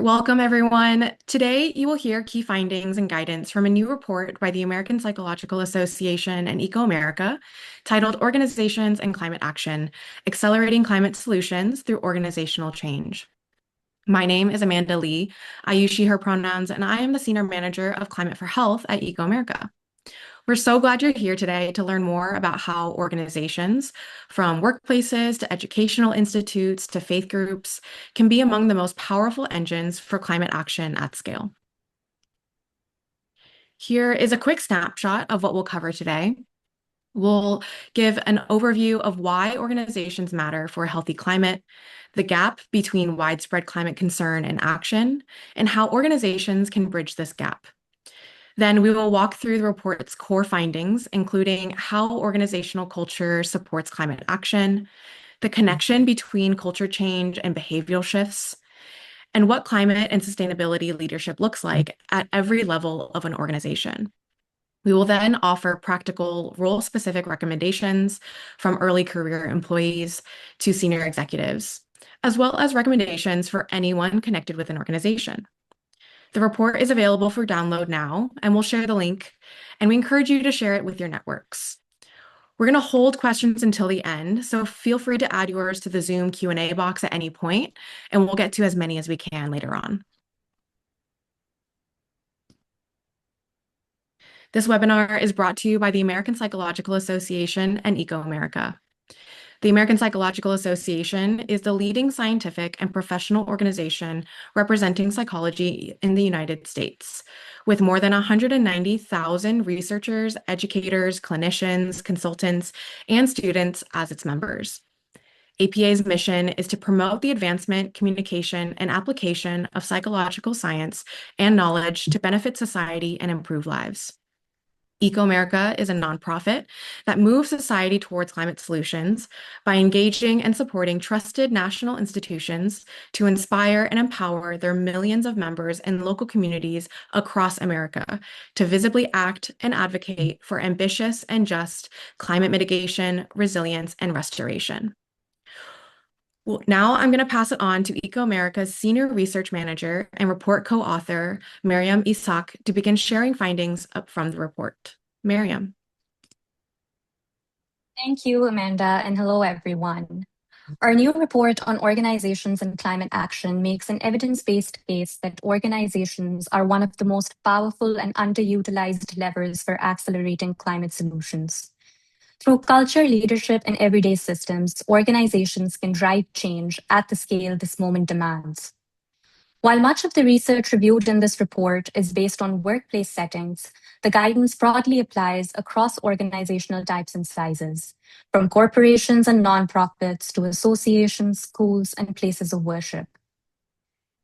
Welcome, everyone. Today, you will hear key findings and guidance from a new report by the American Psychological Association and ecoAmerica titled Organizations and Climate Action: Accelerating Climate Solutions Through Organizational Change. My name is Amanda Lee. I use she, her pronouns, and I am the Senior Manager of Climate for Health at ecoAmerica. We're so glad you're here today to learn more about how organizations, from workplaces to educational institutes to faith groups, can be among the most powerful engines for climate action at scale. Here is a quick snapshot of what we'll cover today. We'll give an overview of why organizations matter for a healthy climate, the gap between widespread climate concern and action, and how organizations can bridge this gap. Then we will walk through the report's core findings, including how organizational culture supports climate action, the connection between culture change and behavioral shifts, and what climate and sustainability leadership looks like at every level of an organization. We will then offer practical role-specific recommendations from early career employees to senior executives, as well as recommendations for anyone connected with an organization. The report is available for download now, and we'll share the link, and we encourage you to share it with your networks. We're going to hold questions until the end, so feel free to add yours to the Zoom Q&A box at any point, and we'll get to as many as we can later on. This webinar is brought to you by the American Psychological Association and ecoAmerica. The American Psychological Association is the leading scientific and professional organization representing psychology in the United States, with more than 190,000 researchers, educators, clinicians, consultants, and students as its members. APA's mission is to promote the advancement, communication, and application of psychological science and knowledge to benefit society and improve lives. ecoAmerica is a nonprofit that moves society towards climate solutions by engaging and supporting trusted national institutions to inspire and empower their millions of members in local communities across America to visibly act and advocate for ambitious and just climate mitigation, resilience, and restoration. Well, now I'm going to pass it on to ecoAmerica's Senior Research Manager and report co-author, Marryam Ishaq, to begin sharing findings from the report. Marryam. Thank you, Amanda, and hello, everyone. Our new report on organizations and climate action makes an evidence-based case that organizations are one of the most powerful and underutilized levers for accelerating climate solutions. Through culture, leadership, and everyday systems, organizations can drive change at the scale this moment demands. While much of the research reviewed in this report is based on workplace settings, the guidance broadly applies across organizational types and sizes, from corporations and nonprofits to associations, schools, and places of worship.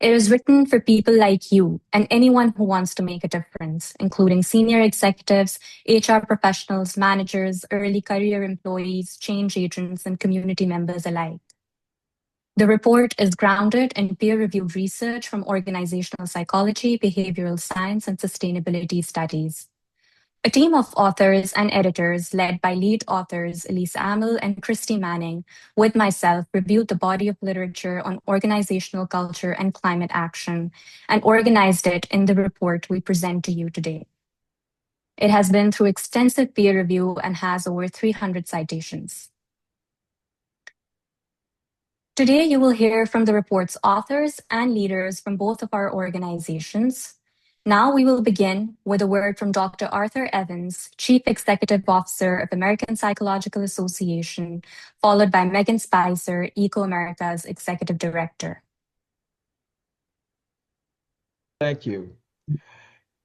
It is written for people like you and anyone who wants to make a difference, including senior executives, HR professionals, managers, early career employees, change agents, and community members alike. The report is grounded in peer-reviewed research from organizational psychology, behavioral science, and sustainability studies. A team of authors and editors led by lead authors Elise Amel and Christie Manning, with myself, reviewed the body of literature on organizational culture and climate action and organized it in the report we present to you today. It has been through extensive peer review and has over 300 citations. Today, you will hear from the report's authors and leaders from both of our organizations. Now we will begin with a word from Dr. Arthur Evans, Chief Executive Officer of American Psychological Association, followed by Meighen Speiser, ecoAmerica's Executive Director. Thank you.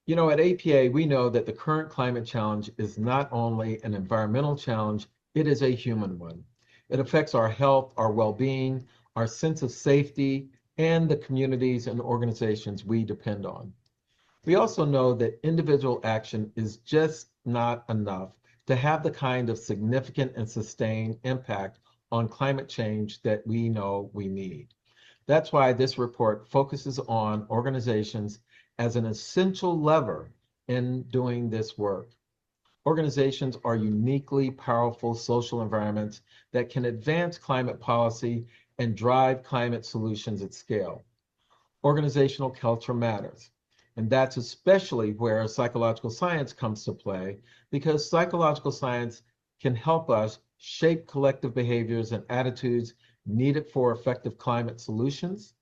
You know, at APA, we know that the current climate challenge is not only an environmental challenge, it is a human one. It affects our health, our well-being, our sense of safety, and the communities and organizations we depend on. We also know that individual action is just not enough to have the kind of significant and sustained impact on climate change that we know we need. That's why this report focuses on organizations as an essential lever in doing this work. Organizations are uniquely powerful social environments that can advance climate policy and drive climate solutions at scale. organizational culture matters. And that's especially where psychological science comes to play, because psychological science can help us shape collective behaviors and attitudes needed for effective climate solutions.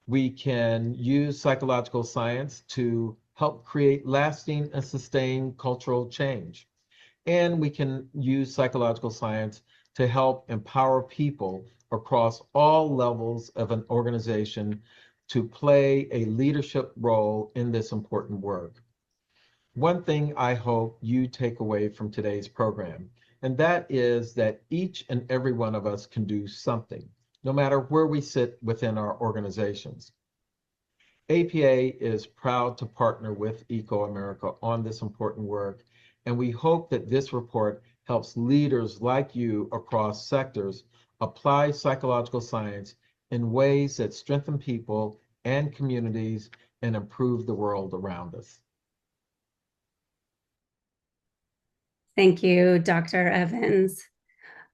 We can use psychological science to help create lasting and sustained cultural change. And we can use psychological science to help empower people across all levels of an organization to play a leadership role in this important work. One thing I hope you take away from today's program, and that is that each and every one of us can do something, no matter where we sit within our organizations. APA is proud to partner with ecoAmerica on this important work, and we hope that this report helps leaders like you across sectors apply psychological science in ways that strengthen people and communities and improve the world around us. Thank you, Dr. Evans.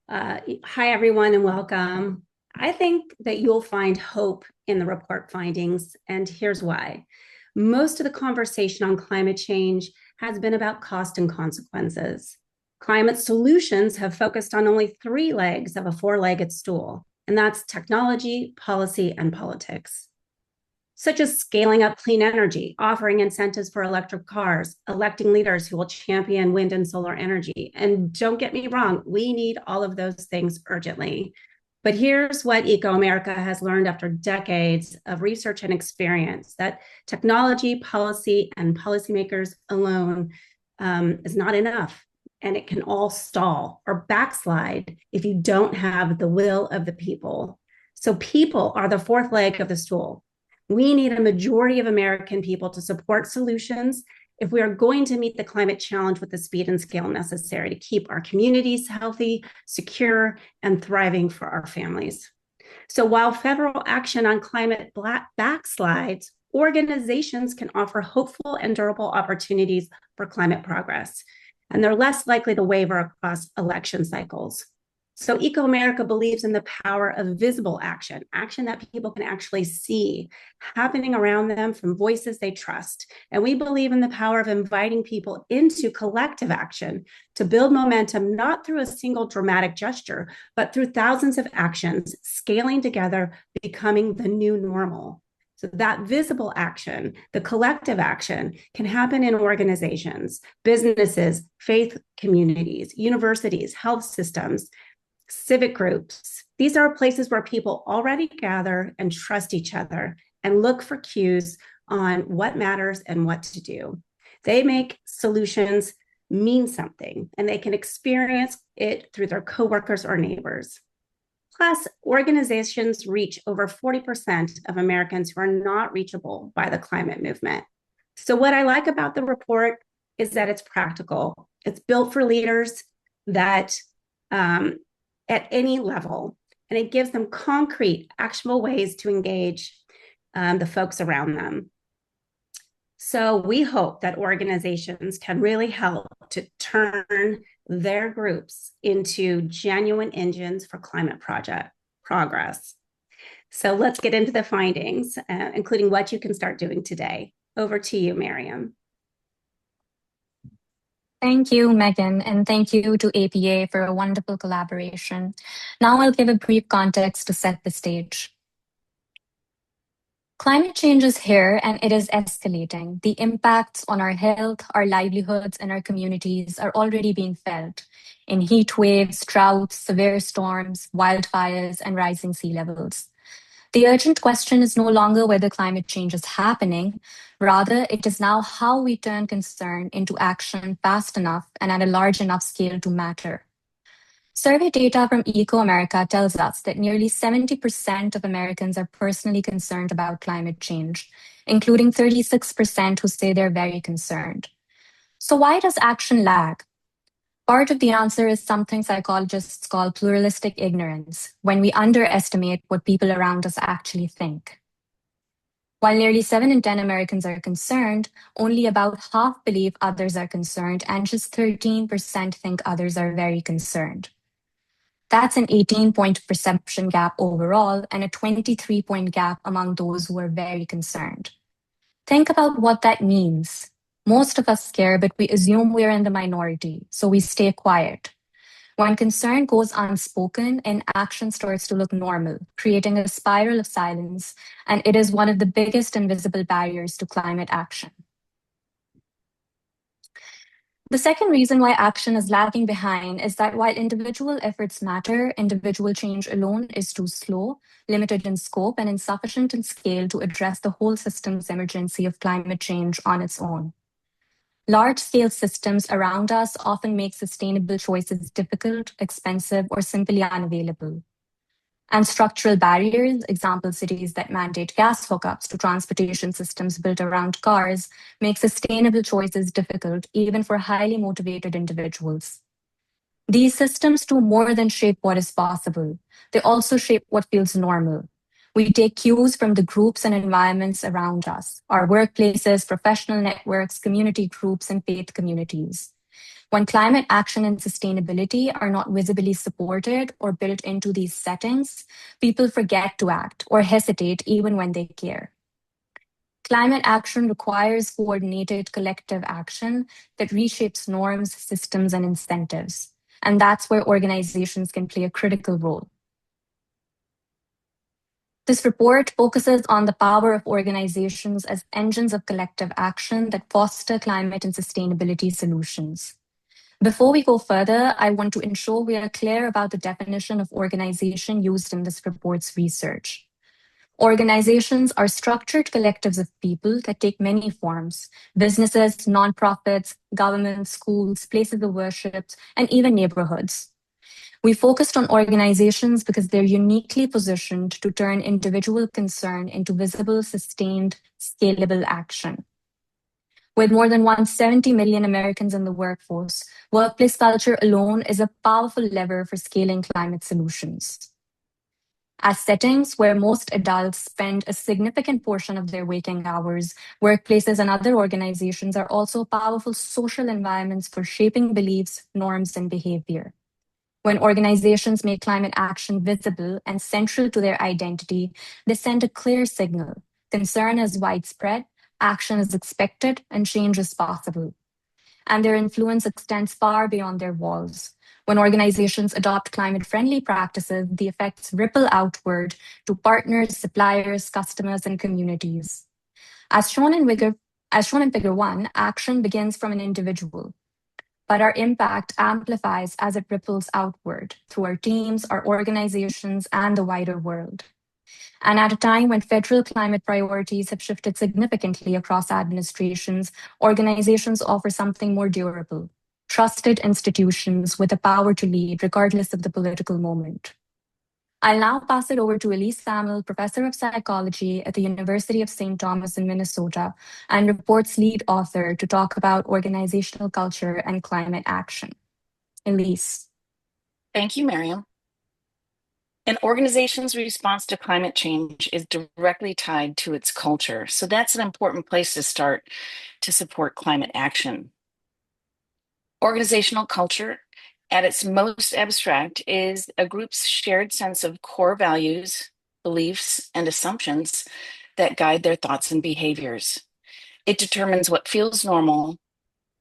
Hi, everyone, and welcome. I think that you'll find hope in the report findings, and here's why. Most of the conversation on climate change has been about cost and consequences. Climate solutions have focused on only 3 legs of a 4-legged stool, and that's technology, policy, and politics. Such as scaling up clean energy, offering incentives for electric cars, electing leaders who will champion wind and solar energy. And don't get me wrong, we need all of those things urgently. But here's what ecoAmerica has learned after decades of research and experience, that technology, policy, and policymakers alone is not enough. And it can all stall or backslide if you don't have the will of the people. So people are the 4th leg of the stool. We need a majority of American people to support solutions if we are going to meet the climate challenge with the speed and scale necessary to keep our communities healthy, secure, and thriving for our families. So while federal action on climate backslides, organizations can offer hopeful and durable opportunities for climate progress, and they're less likely to waver across election cycles. So ecoAmerica believes in the power of visible action, action that people can actually see happening around them from voices they trust. And we believe in the power of inviting people into collective action to build momentum, not through a single dramatic gesture, but through thousands of actions, scaling together, becoming the new normal. So that visible action, the collective action, can happen in organizations, businesses, faith communities, universities, health systems, civic groups. These are places where people already gather and trust each other and look for cues on what matters and what to do. They make solutions mean something, and they can experience it through their coworkers or neighbors. Plus, organizations reach over 40% of Americans who are not reachable by the climate movement. So what I like about the report is that it's practical. It's built for leaders that at any level, and it gives them concrete, actionable ways to engage the folks around them. So we hope that organizations can really help to turn their groups into genuine engines for climate progress. So let's get into the findings, including what you can start doing today. Over to you, Marryam. Thank you, Meighen, and thank you to APA for a wonderful collaboration. Now I'll give a brief context to set the stage. Climate change is here and it is escalating. The impacts on our health, our livelihoods, and our communities are already being felt in heat waves, droughts, severe storms, wildfires, and rising sea levels. The urgent question is no longer whether climate change is happening. Rather, it is now how we turn concern into action fast enough and at a large enough scale to matter. Survey data from ecoAmerica tells us that nearly 70% of Americans are personally concerned about climate change, including 36% who say they're very concerned. So why does action lag? Part of the answer is something psychologists call pluralistic ignorance, when we underestimate what people around us actually think. While nearly 7 in 10 Americans are concerned, only about half believe others are concerned, and just 13% think others are very concerned. That's an 18-point perception gap overall and a 23-point gap among those who are very concerned. Think about what that means. Most of us care, but we assume we're in the minority, so we stay quiet. When concern goes unspoken, inaction starts to look normal, creating a spiral of silence, and it is one of the biggest invisible barriers to climate action. The second reason why action is lagging behind is that while individual efforts matter, individual change alone is too slow, limited in scope, and insufficient in scale to address the whole system's emergency of climate change on its own. Large-scale systems around us often make sustainable choices difficult, expensive, or simply unavailable. And structural barriers, example cities that mandate gas hookups to transportation systems built around cars, make sustainable choices difficult even for highly motivated individuals. These systems do more than shape what is possible. They also shape what feels normal. We take cues from the groups and environments around us, our workplaces, professional networks, community groups, and faith communities. When climate action and sustainability are not visibly supported or built into these settings, people forget to act or hesitate even when they care. Climate action requires coordinated collective action that reshapes norms, systems, and incentives. And that's where organizations can play a critical role. This report focuses on the power of organizations as engines of collective action that foster climate and sustainability solutions. Before we go further, I want to ensure we are clear about the definition of organization used in this report's research. Organizations are structured collectives of people that take many forms: businesses, nonprofits, governments, schools, places of worship, and even neighborhoods. We focused on organizations because they're uniquely positioned to turn individual concern into visible, sustained, scalable action. With more than 170 million Americans in the workforce, workplace culture alone is a powerful lever for scaling climate solutions. As settings where most adults spend a significant portion of their waking hours, workplaces and other organizations are also powerful social environments for shaping beliefs, norms, and behavior. When organizations make climate action visible and central to their identity, they send a clear signal. Concern is widespread, action is expected, and change is possible. And their influence extends far beyond their walls. When organizations adopt climate-friendly practices, the effects ripple outward to partners, suppliers, customers, and communities. As shown in Figure 1, action begins from an individual, but our impact amplifies as it ripples outward through our teams, our organizations, and the wider world. And at a time when federal climate priorities have shifted significantly across administrations, organizations offer something more durable: trusted institutions with the power to lead regardless of the political moment. I'll now pass it over to Elise, Professor of Psychology at the University of St. Thomas in Minnesota, and Report's lead author, to talk about organizational culture and climate action. Elise. Thank you, Marryam. An organization's response to climate change is directly tied to its culture, so that's an important place to start to support climate action. Organizational culture, at its most abstract, is a group's shared sense of core values, beliefs, and assumptions that guide their thoughts and behaviors. It determines what feels normal,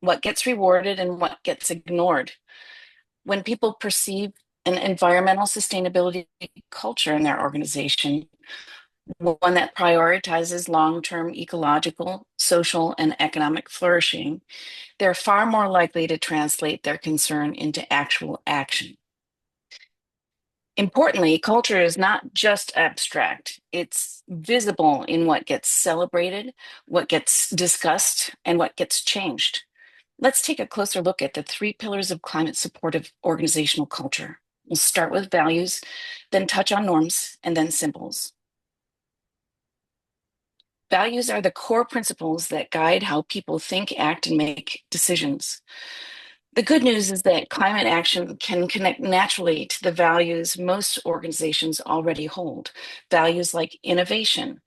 what gets rewarded, and what gets ignored. When people perceive an environmental sustainability culture in their organization, one that prioritizes long-term ecological, social, and economic flourishing, they're far more likely to translate their concern into actual action. Importantly, culture is not just abstract. It's visible in what gets celebrated, what gets discussed, and what gets changed. Let's take a closer look at the 3 pillars of climate supportive organizational culture. We'll start with values, then touch on norms, and then symbols. Values are the core principles that guide how people think, act, and make decisions. The good news is that climate action can connect naturally to the values most organizations already hold. Values like innovation,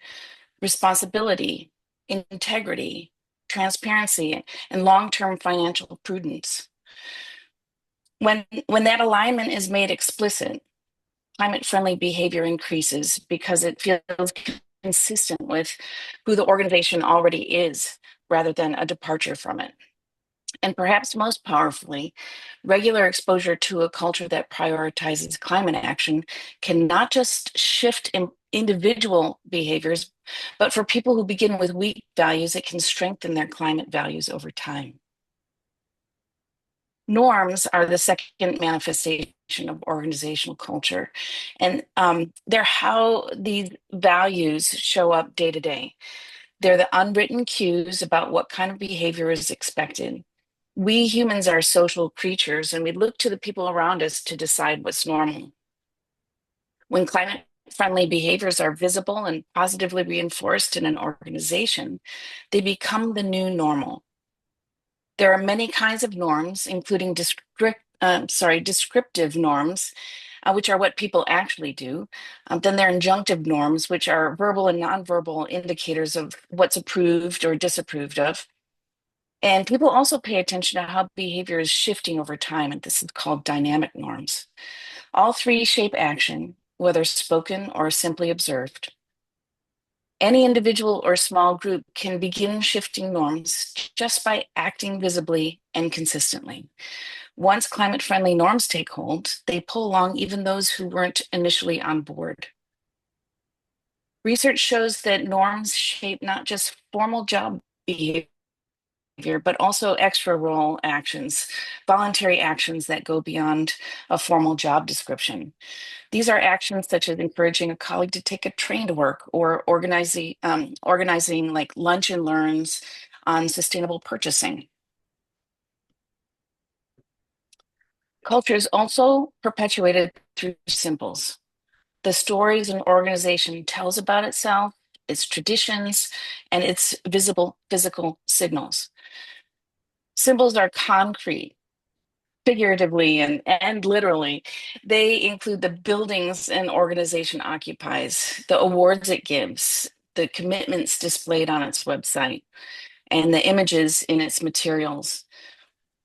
responsibility, integrity, transparency, and long-term financial prudence. When that alignment is made explicit, climate-friendly behavior increases because it feels consistent with who the organization already is, rather than a departure from it. And perhaps most powerfully, regular exposure to a culture that prioritizes climate action can not just shift individual behaviors, but for people who begin with weak values, it can strengthen their climate values over time. Norms are the second manifestation of organizational culture, and they're how these values show up day to day. They're the unwritten cues about what kind of behavior is expected. We humans are social creatures, and we look to the people around us to decide what's normal. When climate-friendly behaviors are visible and positively reinforced in an organization, they become the new normal. There are many kinds of norms, including descriptive norms, which are what people actually do. Then there are injunctive norms, which are verbal and nonverbal indicators of what's approved or disapproved of. And people also pay attention to how behavior is shifting over time, and this is called dynamic norms. All three shape action, whether spoken or simply observed. Any individual or small group can begin shifting norms just by acting visibly and consistently. Once climate-friendly norms take hold, they pull along even those who weren't initially on board. Research shows that norms shape not just formal job behavior, but also extra role actions, voluntary actions that go beyond a formal job description. These are actions such as encouraging a colleague to take a train to work, or organizing like lunch and learns on sustainable purchasing. Culture is also perpetuated through symbols. The stories an organization tells about itself, its traditions, and its visible physical signals. Symbols are concrete, figuratively and literally. They include the buildings an organization occupies, the awards it gives, the commitments displayed on its website, and the images in its materials.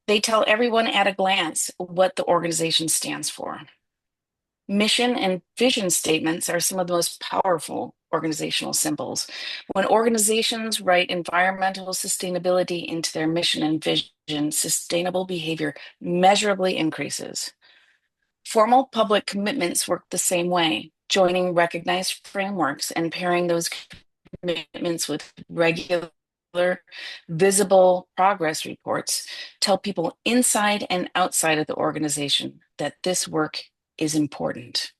They tell everyone at a glance what the organization stands for. Mission and vision statements are some of the most powerful organizational symbols. When organizations write environmental sustainability into their mission and vision, sustainable behavior measurably increases. Formal public commitments work the same way, joining recognized frameworks and pairing those commitments with regular, visible progress reports tell people inside and outside of the organization that this work is important.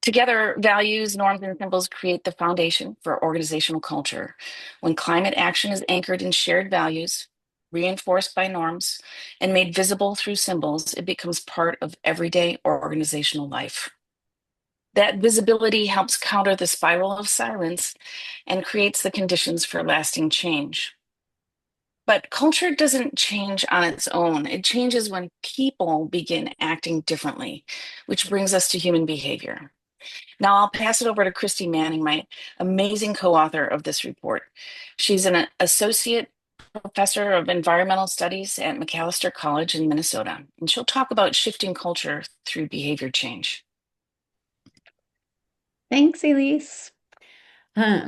Together, values, norms, and symbols create the foundation for organizational culture. When climate action is anchored in shared values, reinforced by norms, and made visible through symbols, it becomes part of everyday organizational life. That visibility helps counter the spiral of silence and creates the conditions for lasting change. But culture doesn't change on its own. It changes when people begin acting differently, which brings us to human behavior. Now I'll pass it over to Christie Manning, my amazing co-author of this report. She's an associate professor of environmental studies at Macalester College in Minnesota, and she'll talk about shifting culture through behavior change. Thanks, Elise.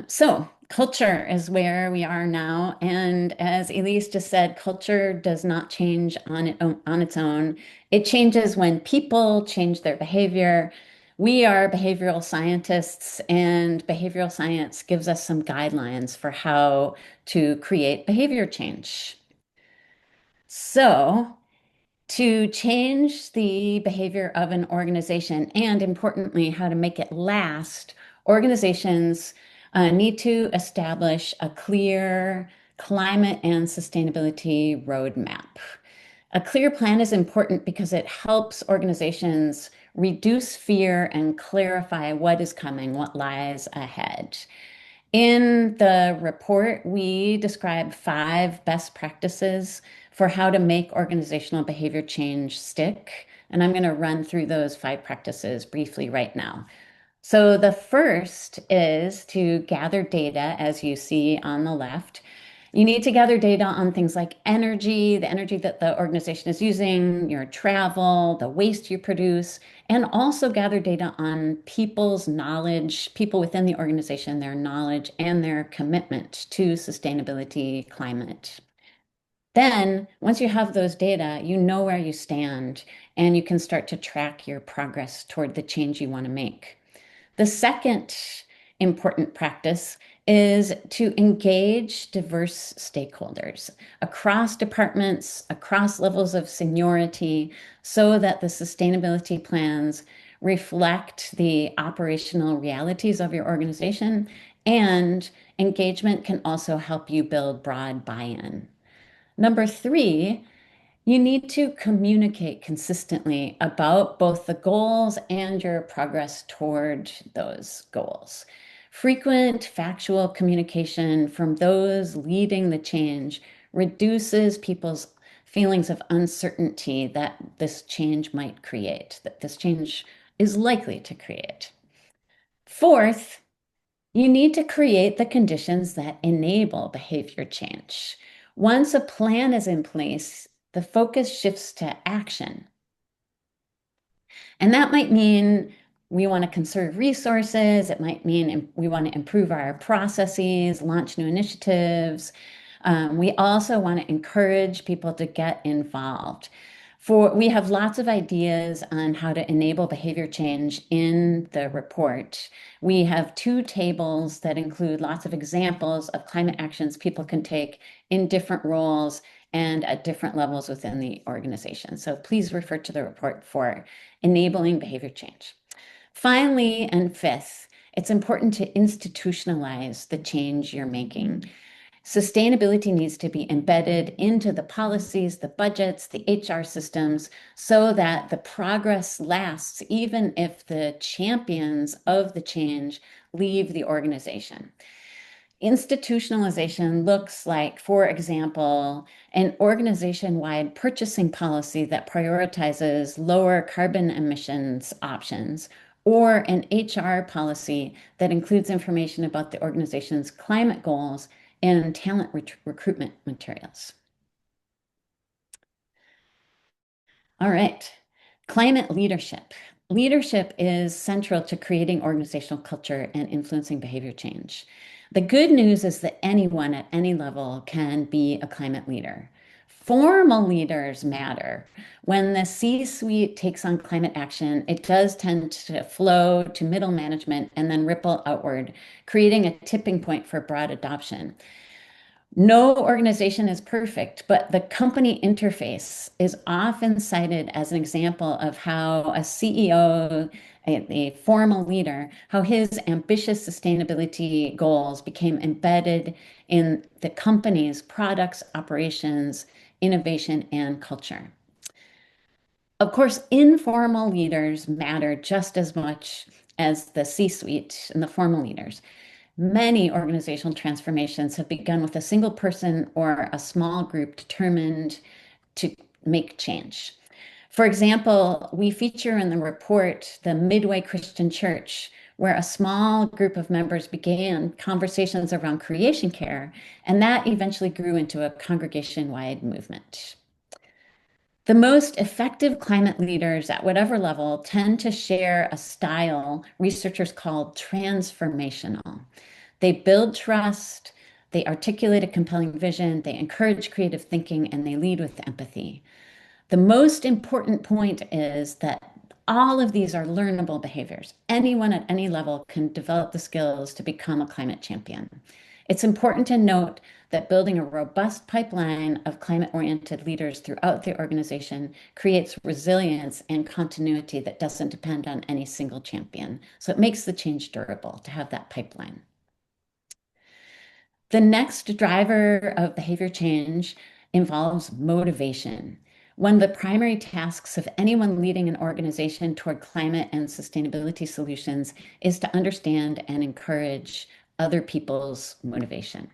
So culture is where we are now. And as Elise just said, culture does not change on its own. It changes when people change their behavior. We are behavioral scientists, and behavioral science gives us some guidelines for how to create behavior change. So to change the behavior of an organization, and importantly, how to make it last, organizations need to establish a clear climate and sustainability roadmap. A clear plan is important because it helps organizations reduce fear and clarify what is coming, what lies ahead. In the report, we describe 5 best practices for how to make organizational behavior change stick. And I'm going to run through those 5 practices briefly right now. So the first is to gather data, as you see on the left, You need to gather data on things like energy, the energy that the organization is using, your travel, the waste you produce, and also gather data on people's knowledge, people within the organization, their knowledge and their commitment to sustainability, climate. Then, once you have those data, you know where you stand and you can start to track your progress toward the change you want to make. The second important practice is to engage diverse stakeholders across departments, across levels of seniority, so that the sustainability plans reflect the operational realities of your organization, and engagement can also help you build broad buy-in. Number three, you need to communicate consistently about both the goals and your progress toward those goals. Frequent factual communication from those leading the change reduces people's feelings of uncertainty that this change might create, that this change is likely to create. Fourth, you need to create the conditions that enable behavior change. Once a plan is in place, the focus shifts to action. And that might mean we want to conserve resources. It might mean we want to improve our processes, launch new initiatives. We also want to encourage people to get involved. We have lots of ideas on how to enable behavior change in the report. We have 2 tables that include lots of examples of climate actions people can take in different roles and at different levels within the organization. So please refer to the report for enabling behavior change. Finally, and fifth, it's important to institutionalize the change you're making. Sustainability needs to be embedded into the policies, the budgets, the HR systems, so that the progress lasts, even if the champions of the change leave the organization. Institutionalization looks like, for example, an organization-wide purchasing policy that prioritizes lower carbon emissions options, or an HR policy that includes information about the organization's climate goals and talent recruitment materials. All right, climate leadership. Leadership is central to creating organizational culture and influencing behavior change. The good news is that anyone at any level can be a climate leader. Formal leaders matter. When the C-suite takes on climate action, it does tend to flow to middle management and then ripple outward, creating a tipping point for broad adoption. No organization is perfect, but the company interface is often cited as an example of how a CEO, a formal leader, how his ambitious sustainability goals became embedded in the company's products, operations, innovation, and culture. Of course, informal leaders matter just as much as the C-suite and the formal leaders. Many organizational transformations have begun with a single person or a small group determined to make change. For example, we feature in the report the Midway Christian Church, where a small group of members began conversations around creation care, and that eventually grew into a congregation-wide movement. The most effective climate leaders at whatever level tend to share a style researchers call transformational. They build trust, they articulate a compelling vision, they encourage creative thinking, and they lead with empathy. The most important point is that all of these are learnable behaviors. Anyone at any level can develop the skills to become a climate champion. It's important to note that building a robust pipeline of climate-oriented leaders throughout the organization creates resilience and continuity that doesn't depend on any single champion. So it makes the change durable to have that pipeline. The next driver of behavior change involves motivation. One of the primary tasks of anyone leading an organization toward climate and sustainability solutions is to understand and encourage other people's motivation.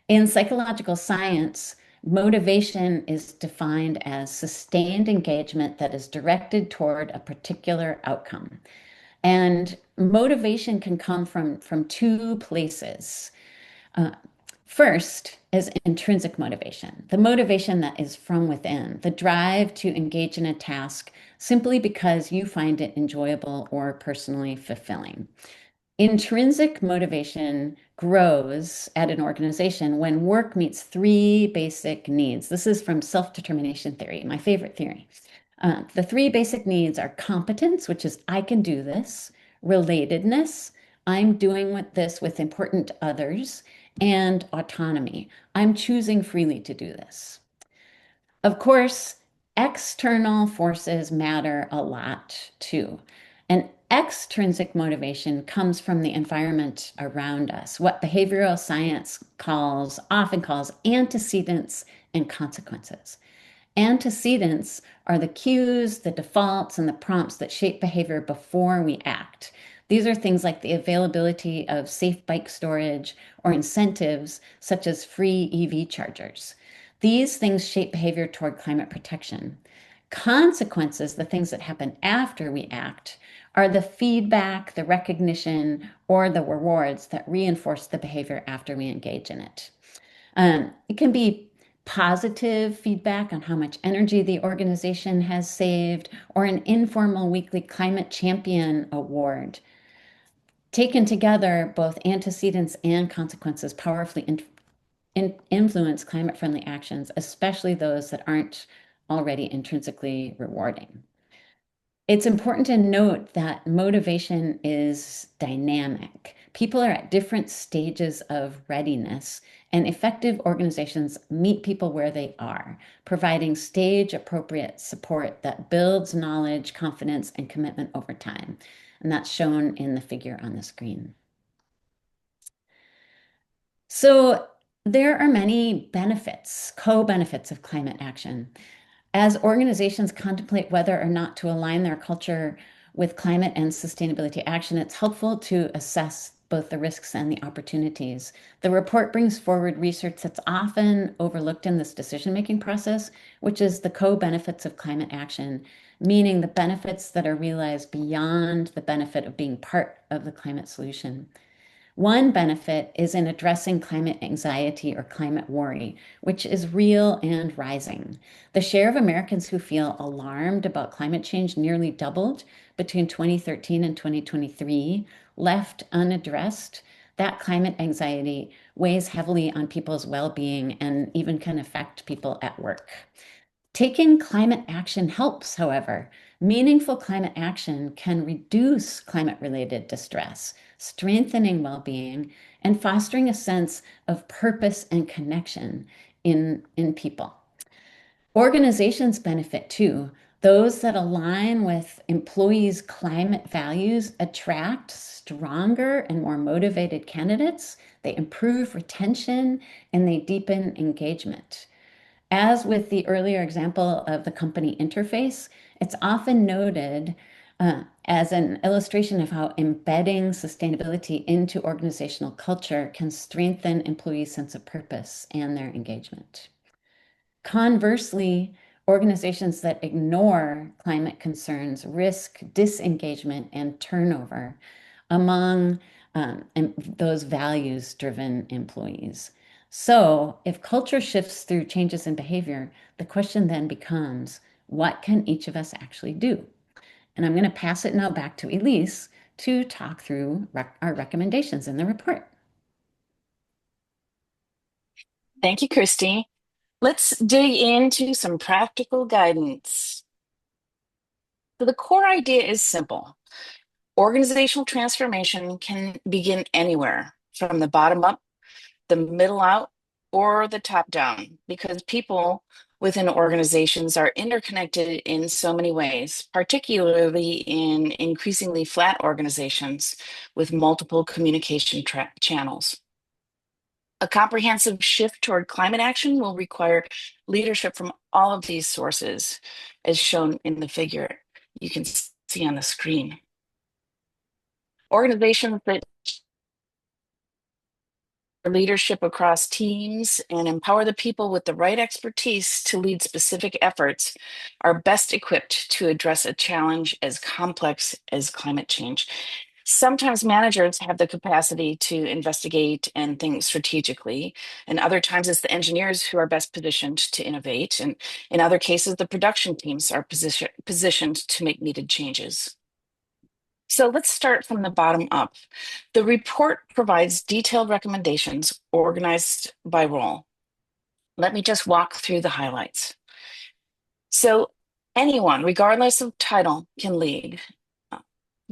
In psychological science, motivation is defined as sustained engagement that is directed toward a particular outcome. And motivation can come from 2 places. First is intrinsic motivation, the motivation that is from within, the drive to engage in a task simply because you find it enjoyable or personally fulfilling. Intrinsic motivation grows at an organization when work meets three basic needs. This is from self-determination theory, my favorite theory. The three basic needs are competence, which is I can do this, relatedness, I'm doing this with important others, and autonomy, I'm choosing freely to do this. Of course, external forces matter a lot too. And extrinsic motivation comes from the environment around us, what behavioral science often calls antecedents and consequences. Antecedents are the cues, the defaults, and the prompts that shape behavior before we act. These are things like the availability of safe bike storage or incentives such as free EV chargers. These things shape behavior toward climate protection. Consequences, the things that happen after we act, are the feedback, the recognition, or the rewards that reinforce the behavior after we engage in it. It can be positive feedback on how much energy the organization has saved, or an informal weekly climate champion award. Taken together, both antecedents and consequences powerfully influence climate-friendly actions, especially those that aren't already intrinsically rewarding. It's important to note that motivation is dynamic. People are at different stages of readiness, and effective organizations meet people where they are, providing stage-appropriate support that builds knowledge, confidence, and commitment over time. And that's shown in the figure on the screen. So there are many benefits, co-benefits of climate action. As organizations contemplate whether or not to align their culture with climate and sustainability action, it's helpful to assess both the risks and the opportunities. The report brings forward research that's often overlooked in this decision-making process, which is the co-benefits of climate action, meaning the benefits that are realized beyond the benefit of being part of the climate solution. One benefit is in addressing climate anxiety or climate worry, which is real and rising. The share of Americans who feel alarmed about climate change nearly doubled between 2013 and 2023. Left unaddressed, that climate anxiety weighs heavily on people's well-being and even can affect people at work. Taking climate action helps, however. Meaningful climate action can reduce climate-related distress, strengthening well-being, and fostering a sense of purpose and connection in people. Organizations benefit too. Those that align with employees' climate values attract stronger and more motivated candidates. They improve retention and they deepen engagement. As with the earlier example of the company interface, it's often noted as an illustration of how embedding sustainability into organizational culture can strengthen employees' sense of purpose and their engagement. Conversely, organizations that ignore climate concerns risk disengagement and turnover among those values-driven employees. So if culture shifts through changes in behavior, the question then becomes, what can each of us actually do? And I'm going to pass it now back to Elise to talk through our recommendations in the report. Thank you, Christie. Let's dig into some practical guidance. So the core idea is simple. Organizational transformation can begin anywhere, from the bottom up, the middle out, or the top down, because people within organizations are interconnected in so many ways, particularly in increasingly flat organizations with multiple communication channels. A comprehensive shift toward climate action will require leadership from all of these sources, as shown in the figure you can see on the screen. Organizations that leadership across teams and empower the people with the right expertise to lead specific efforts are best equipped to address a challenge as complex as climate change. Sometimes managers have the capacity to investigate and think strategically, and other times it's the engineers who are best positioned to innovate, and in other cases, the production teams are positioned to make needed changes. So let's start from the bottom up. The report provides detailed recommendations organized by role. Let me just walk through the highlights. So anyone, regardless of title, can lead.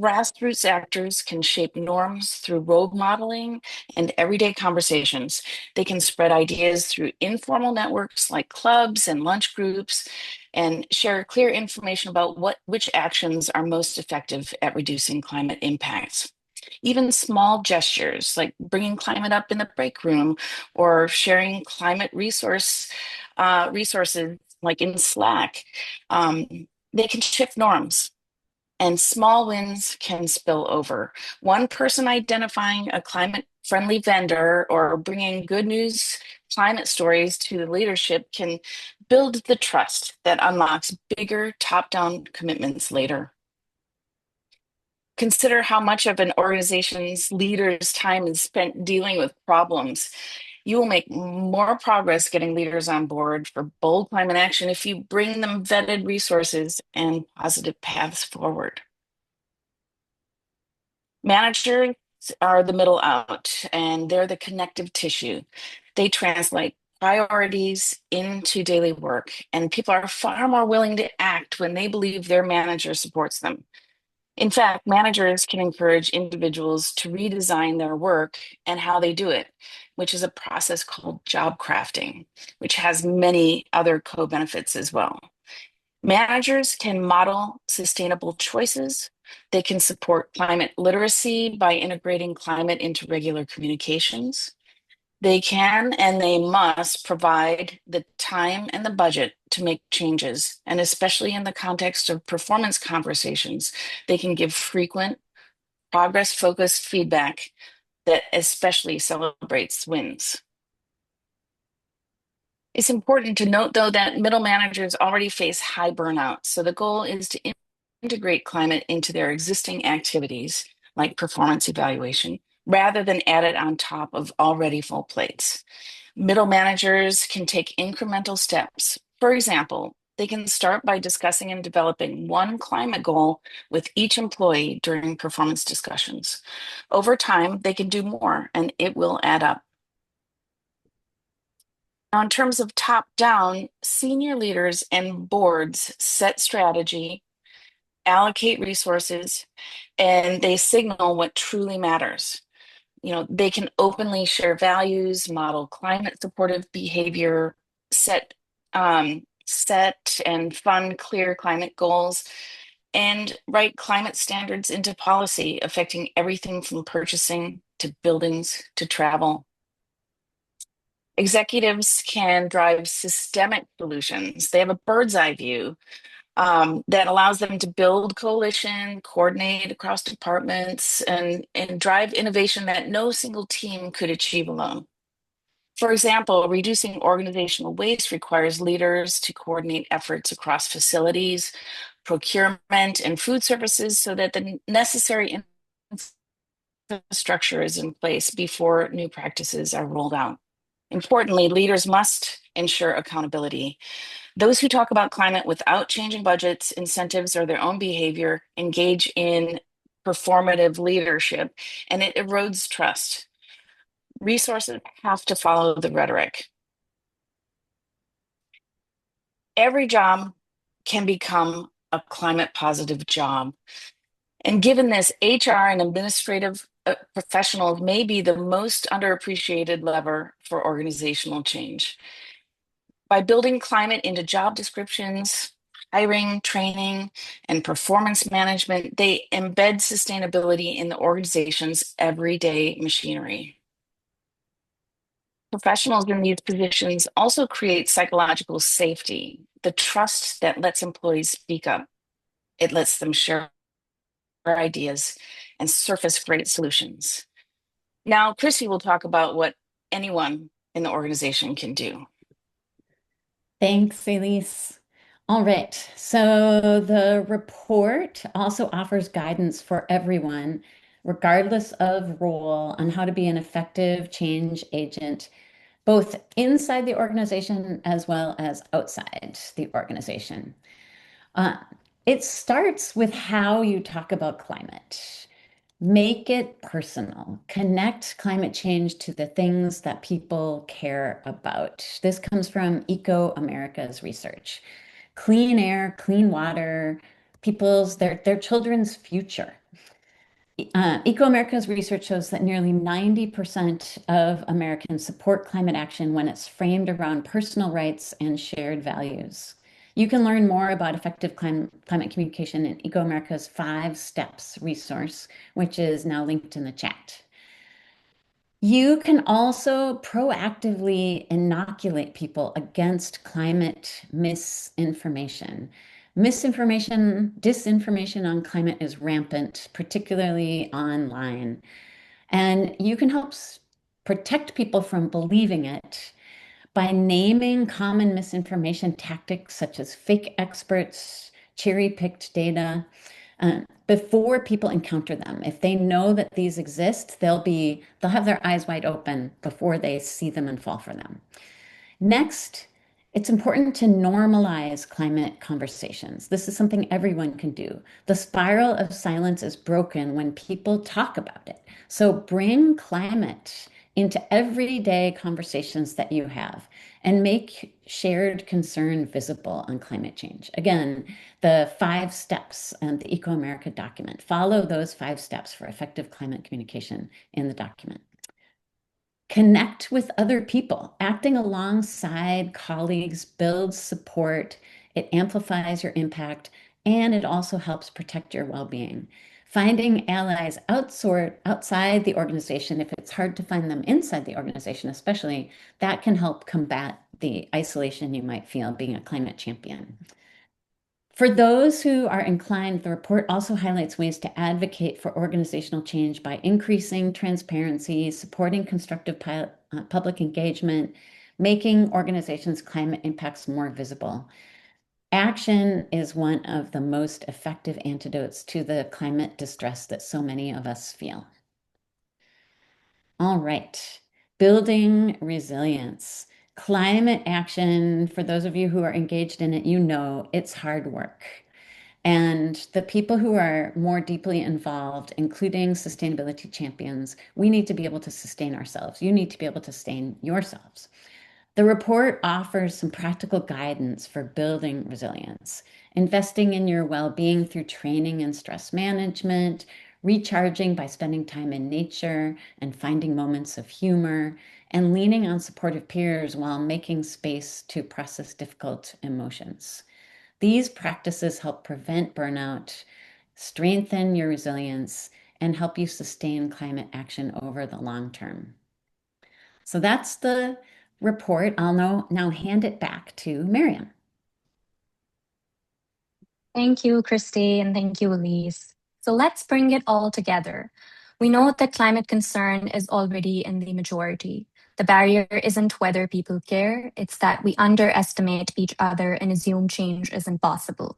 Grassroots actors can shape norms through role modeling and everyday conversations. They can spread ideas through informal networks like clubs and lunch groups and share clear information about which actions are most effective at reducing climate impacts. Even small gestures like bringing climate up in the break room or sharing climate resources like in Slack, they can shift norms. And small wins can spill over. One person identifying a climate friendly vendor or bringing good news climate stories to the leadership can build the trust that unlocks bigger top down commitments later. Consider how much of an organization's leaders' time is spent dealing with problems. You will make more progress getting leaders on board for bold climate action if you bring them vetted resources and positive paths forward. Managers are the middle out, and they're the connective tissue. They translate priorities into daily work, and people are far more willing to act when they believe their manager supports them. In fact, managers can encourage individuals to redesign their work and how they do it, which is a process called job crafting, which has many other co-benefits as well. Managers can model sustainable choices. They can support climate literacy by integrating climate into regular communications. They can and they must provide the time and the budget to make changes. And especially in the context of performance conversations, they can give frequent, progress-focused feedback that especially celebrates wins. It's important to note, though, that middle managers already face high burnout. So the goal is to integrate climate into their existing activities, like performance evaluation, rather than add it on top of already full plates. Middle managers can take incremental steps. For example, they can start by discussing and developing one climate goal with each employee during performance discussions. Over time, they can do more, and it will add up. Now, in terms of top down, senior leaders and boards set strategy, allocate resources, and they signal what truly matters. They can openly share values, model climate supportive behavior, set and fund clear climate goals, and write climate standards into policy affecting everything from purchasing to buildings to travel. Executives can drive systemic solutions. They have a bird's eye view that allows them to build coalition, coordinate across departments, and drive innovation that no single team could achieve alone. For example, reducing organizational waste requires leaders to coordinate efforts across facilities, procurement, and food services so that the necessary infrastructure is in place before new practices are rolled out. Importantly, leaders must ensure accountability. Those who talk about climate without changing budgets, incentives, or their own behavior engage in performative leadership, and it erodes trust. Resources have to follow the rhetoric. Every job can become a climate positive job. And given this, HR and administrative professionals may be the most underappreciated lever for organizational change. By building climate into job descriptions, hiring, training, and performance management, they embed sustainability in the organization's everyday machinery. Professionals in these positions also create psychological safety, the trust that lets employees speak up. It lets them share ideas and surface great solutions. Now, Christie will talk about what anyone in the organization can do. Thanks, Elise. All right, so the report also offers guidance for everyone regardless of role, on how to be an effective change agent, both inside the organization as well as outside the organization. It starts with how you talk about climate. Make it personal. Connect climate change to the things that people care about. This comes from ecoAmerica's research. Clean air, clean water, their children's future. ecoAmerica's research shows that nearly 90% of Americans support climate action when it's framed around personal rights and shared values. You can learn more about effective climate communication in ecoAmerica's 5 Steps resource, which is now linked in the chat. You can also proactively inoculate people against climate misinformation. Disinformation on climate is rampant, particularly online. And you can help protect people from believing it by naming common misinformation tactics such as fake experts, cherry-picked data, before people encounter them. If they know that these exist, they'll have their eyes wide open before they see them and fall for them. Next, it's important to normalize climate conversations. This is something everyone can do. The spiral of silence is broken when people talk about it. So bring climate into everyday conversations that you have and make shared concern visible on climate change. Again, the 5 steps and the ecoAmerica document. Follow those 5 steps for effective climate communication in the document. Connect with other people. Acting alongside colleagues builds support, it amplifies your impact, and it also helps protect your well-being. Finding allies outside the organization, if it's hard to find them inside the organization especially, that can help combat the isolation you might feel being a climate champion. For those who are inclined, the report also highlights ways to advocate for organizational change by increasing transparency, supporting constructive public engagement, making organizations' climate impacts more visible. Action is one of the most effective antidotes to the climate distress that so many of us feel. All right, building resilience. Climate action, for those of you who are engaged in it, you know it's hard work. And the people who are more deeply involved, including sustainability champions, we need to be able to sustain ourselves. You need to be able to sustain yourselves. The report offers some practical guidance for building resilience, investing in your well-being through training and stress management, recharging by spending time in nature and finding moments of humor, and leaning on supportive peers while making space to process difficult emotions. These practices help prevent burnout, strengthen your resilience, and help you sustain climate action over the long term. So that's the report. I'll now hand it back to Marryam. Thank you, Christie, and thank you, Elise. So let's bring it all together. We know that climate concern is already in the majority. The barrier isn't whether people care, it's that we underestimate each other and assume change isn't possible.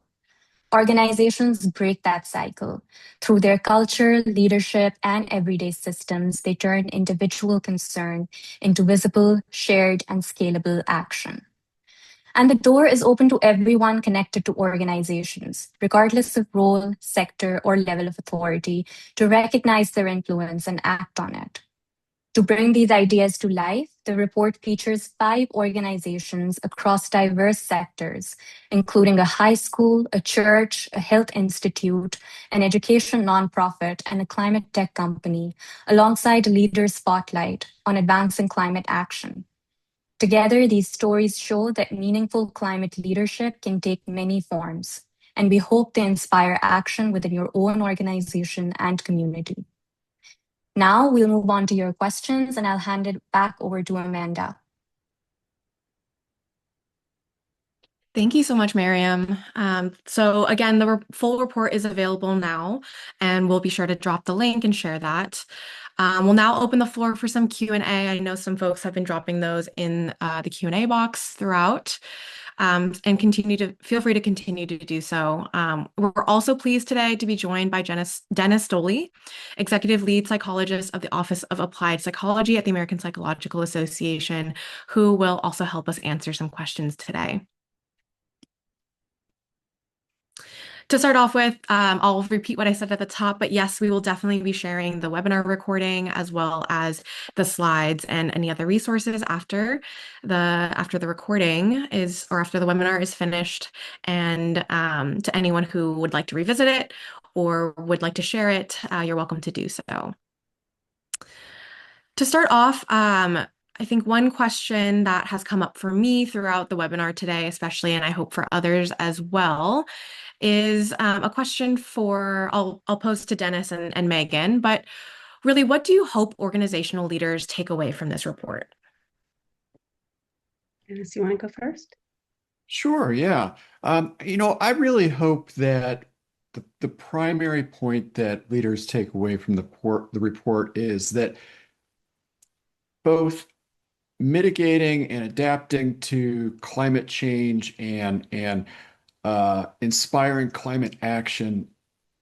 Organizations break that cycle. Through their culture, leadership, and everyday systems, they turn individual concern into visible, shared, and scalable action. And the door is open to everyone connected to organizations, regardless of role, sector, or level of authority, to recognize their influence and act on it. To bring these ideas to life, the report features 5 organizations across diverse sectors, including a high school, a church, a health institute, an education nonprofit, and a climate tech company, alongside a leader spotlight on advancing climate action. Together, these stories show that meaningful climate leadership can take many forms, and we hope they inspire action within your own organization and community. Now we'll move on to your questions, and I'll hand it back over to Amanda. Thank you so much, Marryam. So again, the full report is available now, and we'll be sure to drop the link and share that. We'll now open the floor for some Q&A. I know some folks have been dropping those in the Q&A box throughout. And feel free to continue to do so. We're also pleased today to be joined by Dennis Stoley, Executive Lead Psychologist of the Office of Applied Psychology at the American Psychological Association, who will also help us answer some questions today. To start off with, I'll repeat what I said at the top, but yes, we will definitely be sharing the webinar recording as well as the slides and any other resources after the recording is, or after the webinar is finished. And to anyone who would like to revisit it or would like to share it, you're welcome to do so. To start off, I think one question that has come up for me throughout the webinar today, especially, and I hope for others as well, is a question I'll pose to Dennis and Meighen, but really, what do you hope organizational leaders take away from this report? Dennis, you want to go first? Sure, yeah. I really hope that the primary point that leaders take away from the report is that both mitigating and adapting to climate change and inspiring climate action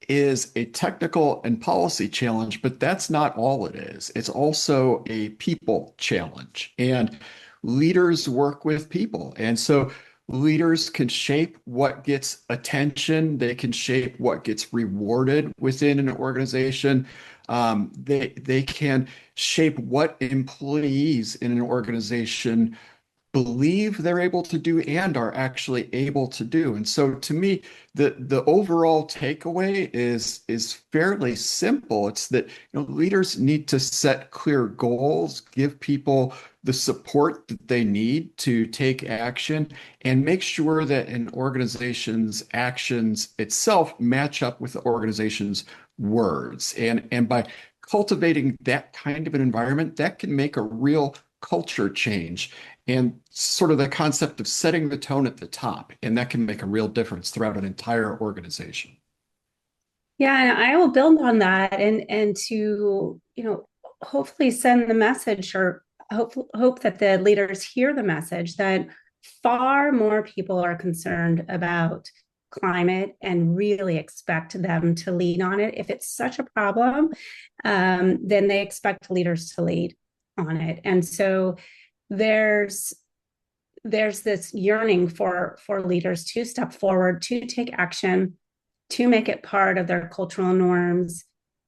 is a technical and policy challenge, but that's not all it is. It's also a people challenge, and leaders work with people. And so leaders can shape what gets attention, they can shape what gets rewarded within an organization. They can shape what employees in an organization believe they're able to do and are actually able to do. And so to me, the overall takeaway is fairly simple. It's that leaders need to set clear goals, give people the support that they need to take action, and make sure that an organization's actions itself match up with the organization's words. And by cultivating that kind of an environment, that can make a real culture change and sort of the concept of setting the tone at the top. And that can make a real difference throughout an entire organization. Yeah, and I will build on that and to, hopefully send the message or hope that the leaders hear the message that far more people are concerned about climate and really expect them to lead on it. If it's such a problem, then they expect leaders to lead on it. And so there's this yearning for leaders to step forward, to take action, to make it part of their cultural norms.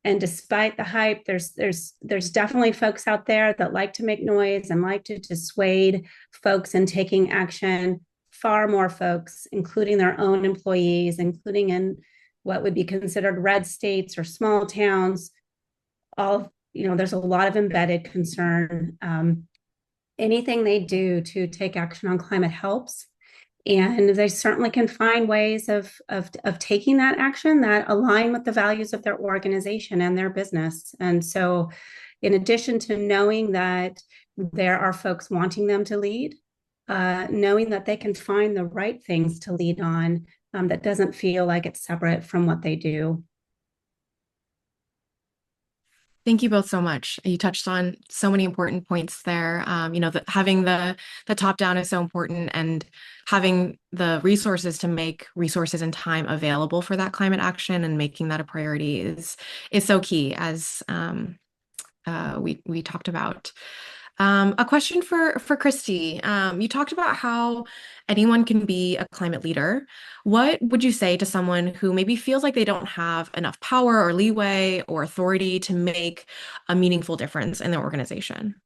And despite the hype, there's definitely folks out there that like to make noise and like to dissuade folks in taking action. Far more folks, including their own employees, including in what would be considered red states or small towns. There's a lot of embedded concern. Anything they do to take action on climate helps. And they certainly can find ways of taking that action that align with the values of their organization and their business. And so in addition to knowing that there are folks wanting them to lead, knowing that they can find the right things to lead on that doesn't feel like it's separate from what they do. Thank you both so much. You touched on so many important points there. That having the top down is so important, and having the resources to make resources and time available for that climate action and making that a priority is so key, as we talked about. A question for Christie. You talked about how anyone can be a climate leader. What would you say to someone who maybe feels like they don't have enough power or leeway or authority to make a meaningful difference in their organization?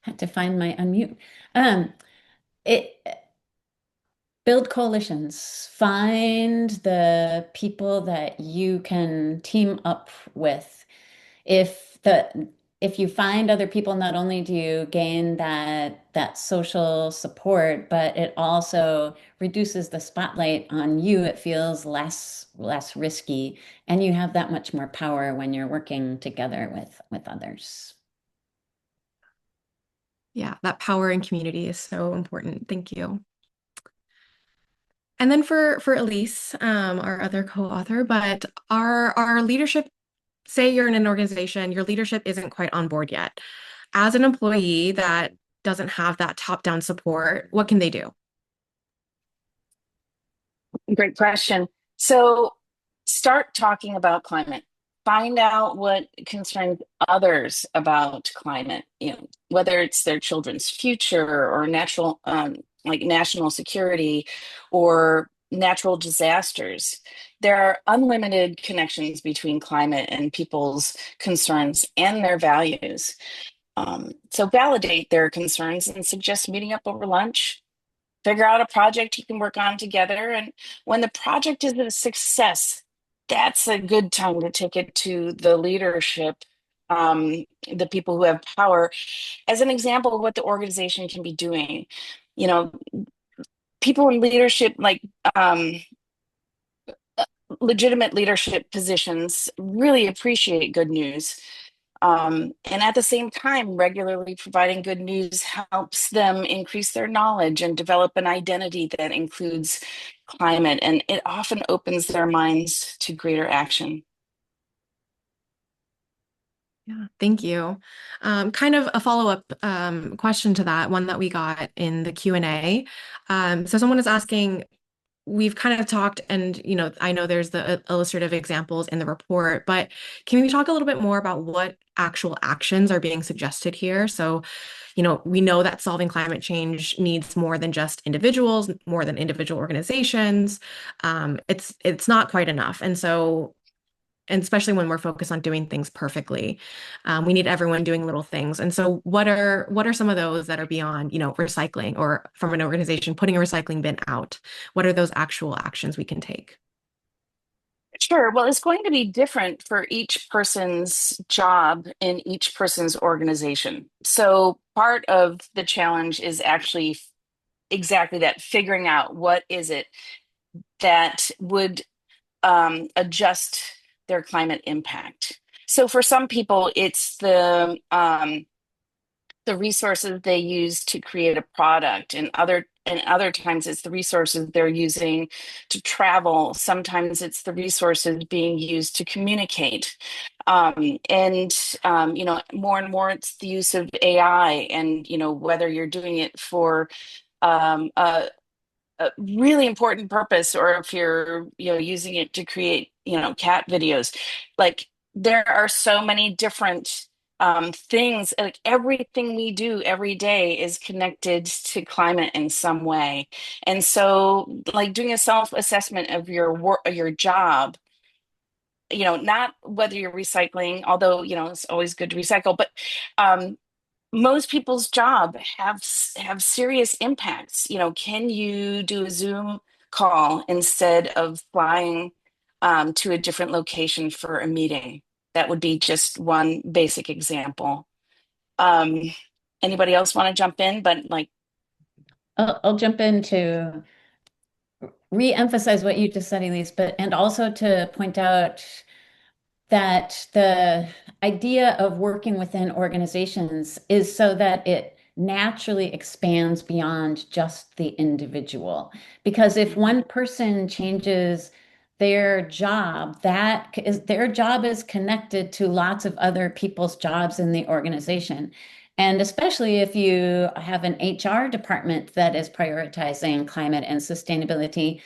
Had to find my unmute. Build coalitions. Find the people that you can team up with. If you find other people, not only do you gain that social support, but it also reduces the spotlight on you. It feels less risky, and you have that much more power when you're working together with others. Yeah, that power in community is so important. Thank you. And then for Elise, our other co-author, but our leadership say you're in an organization, your leadership isn't quite on board yet. As an employee that doesn't have that top-down support, what can they do? Great question. So start talking about climate. Find out what concerns others about climate, whether it's their children's future or natural, like national security or natural disasters. There are unlimited connections between climate and people's concerns and their values. So validate their concerns and suggest meeting up over lunch. Figure out a project you can work on together. And when the project is a success, that's a good time to take it to the leadership, the people who have power, as an example of what the organization can be doing. You know, people in leadership, like legitimate leadership positions, really appreciate good news. And at the same time, regularly providing good news helps them increase their knowledge and develop an identity that includes climate, and it often opens their minds to greater action. Yeah, thank you. Kind of a follow-up question to that, one that we got in the Q&A. So someone is asking, we've kind of talked, and I know there's the illustrative examples in the report, but can we talk a little bit more about what actual actions are being suggested here? So, we know that solving climate change needs more than just individuals, more than individual organizations. It's not quite enough. And especially when we're focused on doing things perfectly, we need everyone doing little things. And so what are some of those that are beyond, recycling, or from an organization putting a recycling bin out? What are those actual actions we can take? Sure. Well, it's going to be different for each person's job in each person's organization. So part of the challenge is actually exactly that, figuring out what is it that would adjust their climate impact. So for some people, it's the resources they use to create a product, and other times it's the resources they're using to travel. Sometimes it's the resources being used to communicate. And more and more it's the use of AI, and whether you're doing it for a really important purpose, or if you're using it to create cat videos. Like, there are so many different things. Like, everything we do every day is connected to climate in some way. And so, like, doing a self-assessment of your work, your job, not whether you're recycling, although it's always good to recycle, but most people's job have serious impacts. Can you do a Zoom call instead of flying to a different location for a meeting? That would be just one basic example. Anybody else want to jump in? But like, I'll jump in to re-emphasize what you just said, Elise, and also to point out that the idea of working within organizations is so that it naturally expands beyond just the individual. Because if one person changes their job, their job is connected to lots of other people's jobs in the organization. And especially if you have an HR department that is prioritizing climate and sustainability,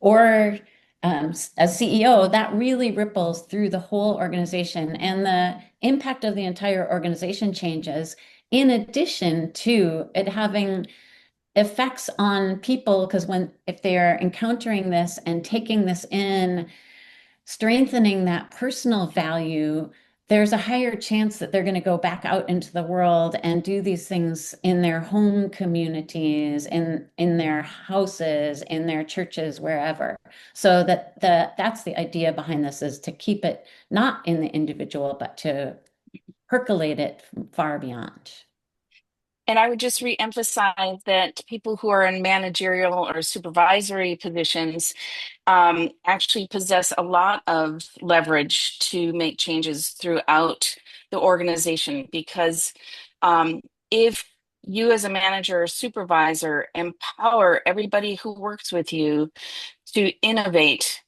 or as CEO, that really ripples through the whole organization, and the impact of the entire organization changes, in addition to it having effects on people, because if they're encountering this and taking this in, strengthening that personal value, there's a higher chance that they're going to go back out into the world and do these things in their home communities, in their houses, in their churches, wherever. So that's the idea behind this, is to keep it not in the individual, but to percolate it far beyond. and I would just re-emphasize that people who are in managerial or supervisory positions actually possess a lot of leverage to make changes throughout the organization, because if you as a manager or supervisor empower everybody who works with you to innovate,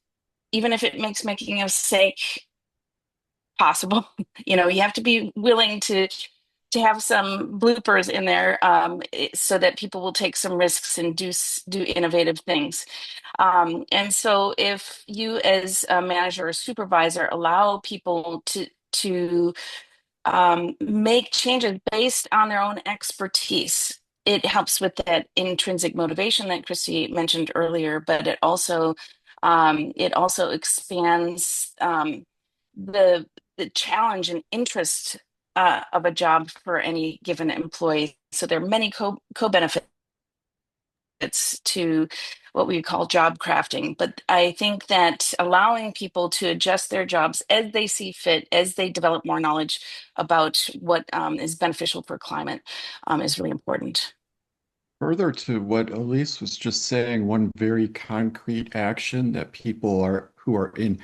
even if it makes making a mistake possible. You have to be willing to have some bloopers in there, so that people will take some risks and do innovative things. And so if you as a manager or supervisor allow people to make changes based on their own expertise, it helps with that intrinsic motivation that Christie mentioned earlier, but it also expands the challenge and interest of a job for any given employee. So there are many co-benefits to what we call job crafting. But I think that allowing people to adjust their jobs as they see fit, as they develop more knowledge about what is beneficial for climate, is really important. Further to what Elise was just saying, one very concrete action that people who are in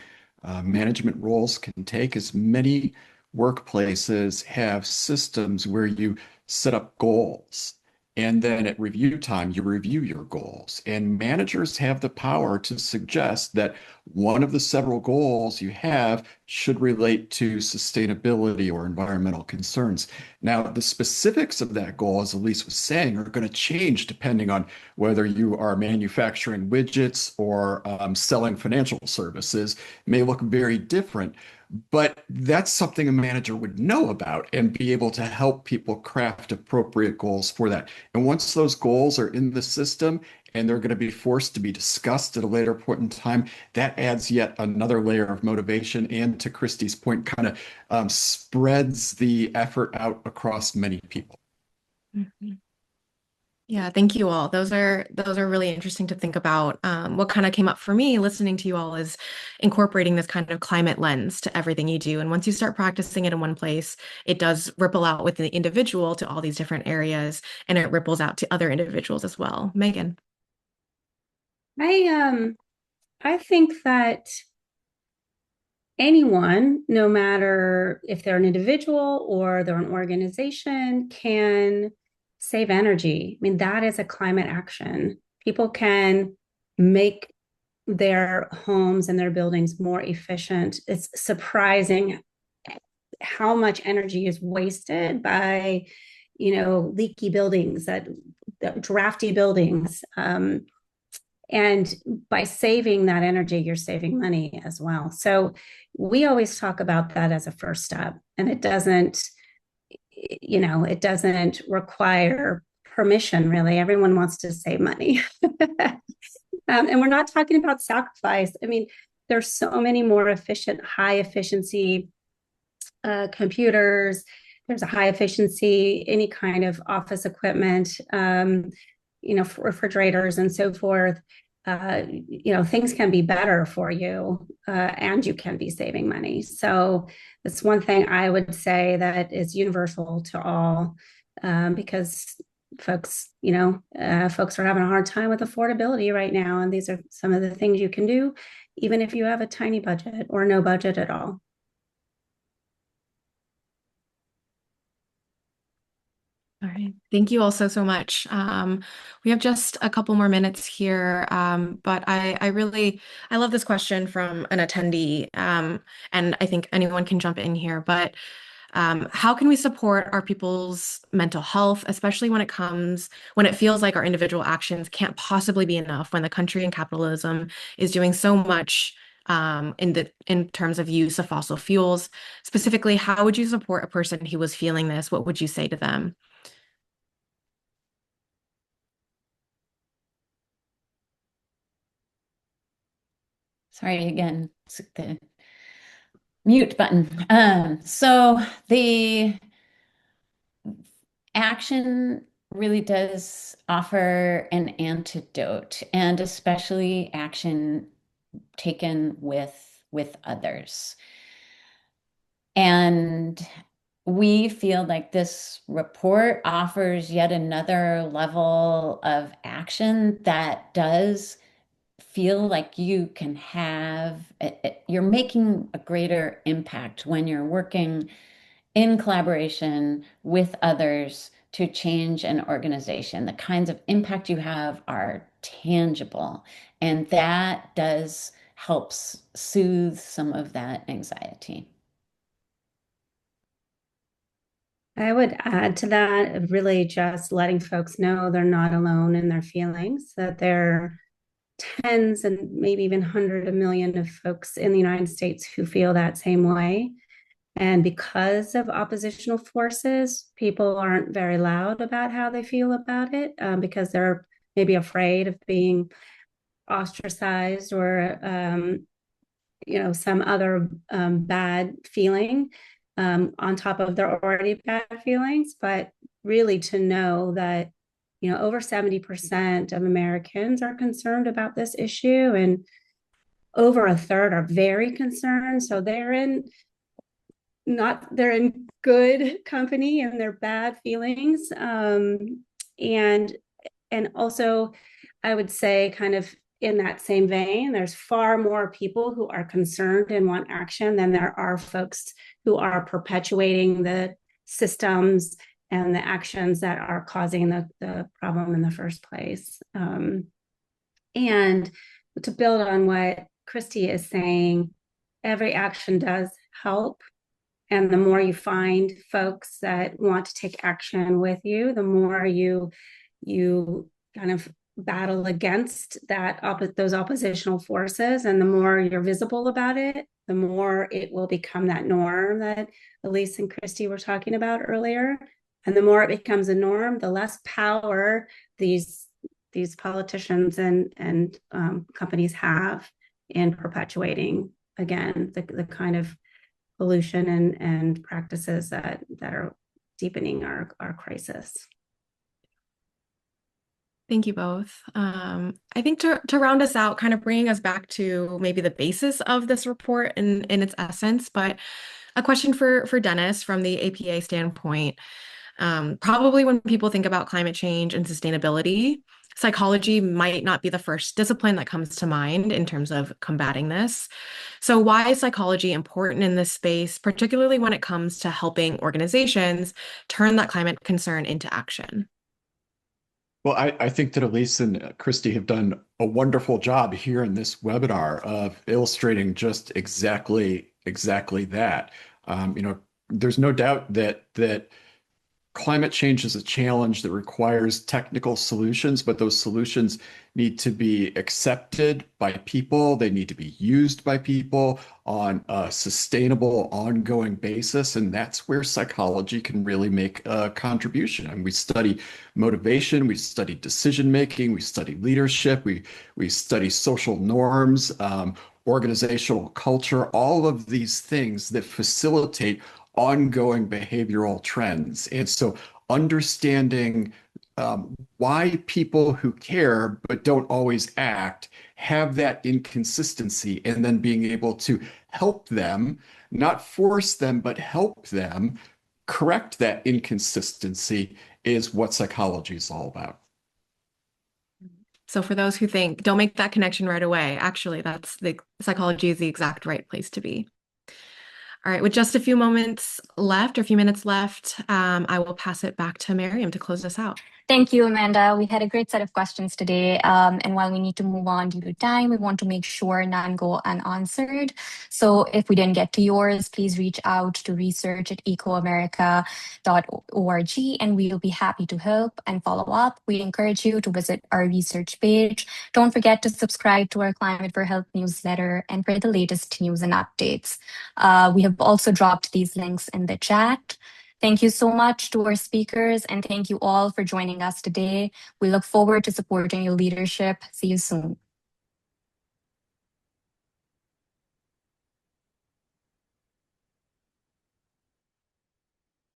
management roles can take is many workplaces have systems where you set up goals. And then at review time, you review your goals. And managers have the power to suggest that one of the several goals you have should relate to sustainability or environmental concerns. Now, the specifics of that goal, as Elise was saying, are going to change depending on whether you are manufacturing widgets or selling financial services. It may look very different, but that's something a manager would know about and be able to help people craft appropriate goals for that. And once those goals are in the system and they're going to be forced to be discussed at a later point in time, that adds yet another layer of motivation. And to Christie's point, kind of spreads the effort out across many people. Mhm. Yeah, thank you all. Those are really interesting to think about. What kind of came up for me listening to you all is incorporating this kind of climate lens to everything you do. And once you start practicing it in one place, it does ripple out with the individual to all these different areas, and it ripples out to other individuals as well. Meighen. I think that anyone, no matter if they're an individual or they're an organization, can save energy. I mean, that is a climate action. People can make their homes and their buildings more efficient. It's surprising how much energy is wasted by, leaky buildings, that drafty buildings. And by saving that energy, you're saving money as well. So we always talk about that as a first step. And it doesn't require permission, really. Everyone wants to save money. And we're not talking about sacrifice. I mean, there's so many more efficient, high efficiency computers. There's a high efficiency, any kind of office equipment, refrigerators and so forth. Things can be better for you, and you can be saving money. So that's one thing I would say that is universal to all, because folks are having a hard time with affordability right now. And these are some of the things you can do, even if you have a tiny budget or no budget at all. All right. Thank you all so much. We have just a couple more minutes here, but I love this question from an attendee, and I think anyone can jump in here. But how can we support our people's mental health, especially when it feels like our individual actions can't possibly be enough when the country and capitalism is doing so much in terms of use of fossil fuels? Specifically, how would you support a person who was feeling this? What would you say to them? Sorry again, it's the mute button. So the action really does offer an antidote, and especially action taken with others. And we feel like this report offers yet another level of action that does feel like you're making a greater impact when you're working in collaboration with others to change an organization. The kinds of impact you have are tangible, and that does help soothe some of that anxiety. I would add to that, really just letting folks know they're not alone in their feelings, that there are tens and maybe even hundreds of millions of folks in the United States who feel that same way. And because of oppositional forces, people aren't very loud about how they feel about it, because they're maybe afraid of being ostracized or some other bad feeling on top of their already bad feelings. But really to know that over 70% of Americans are concerned about this issue, and over a third are very concerned. So they're in good company and their bad feelings. And also, I would say, kind of in that same vein, there's far more people who are concerned and want action than there are folks who are perpetuating the systems and the actions that are causing the problem in the first place. And to build on what Christie is saying, every action does help. And the more you find folks that want to take action with you, the more you kind of battle against those oppositional forces, and the more you're visible about it, the more it will become that norm that Elise and Christie were talking about earlier. And the more it becomes a norm, the less power these politicians and companies have in perpetuating, again, the kind of pollution and practices that are deepening our crisis. Thank you both. I think to round us out, kind of bringing us back to maybe the basis of this report in its essence, but a question for Dennis from the APA standpoint. Probably when people think about climate change and sustainability, psychology might not be the first discipline that comes to mind in terms of combating this. So why is psychology important in this space, particularly when it comes to helping organizations turn that climate concern into action? Well, I think that Elise and Christie have done a wonderful job here in this webinar of illustrating just exactly that. There's no doubt that climate change is a challenge that requires technical solutions, but those solutions need to be accepted by people. They need to be used by people on a sustainable, ongoing basis. And that's where psychology can really make a contribution. And we study motivation, we study decision making, we study leadership, we study social norms, organizational culture, all of these things that facilitate ongoing behavioral trends. And so understanding why people who care but don't always act have that inconsistency, and then being able to help them, not force them, but help them correct that inconsistency is what psychology is all about. So for those who think, don't make that connection right away, actually, psychology is the exact right place to be. All right, with just a few minutes left, I will pass it back to Marryam to close us out. Thank you, Amanda. We had a great set of questions today. And while we need to move on due to time, we want to make sure none go unanswered. So if we didn't get to yours, please reach out to research@ecoamerica.org, and we'll be happy to help and follow up. We encourage you to visit our research page. Don't forget to subscribe to our Climate for Health newsletter and for the latest news and updates. We have also dropped these links in the chat. Thank you so much to our speakers, and thank you all for joining us today. We look forward to supporting your leadership. See you soon.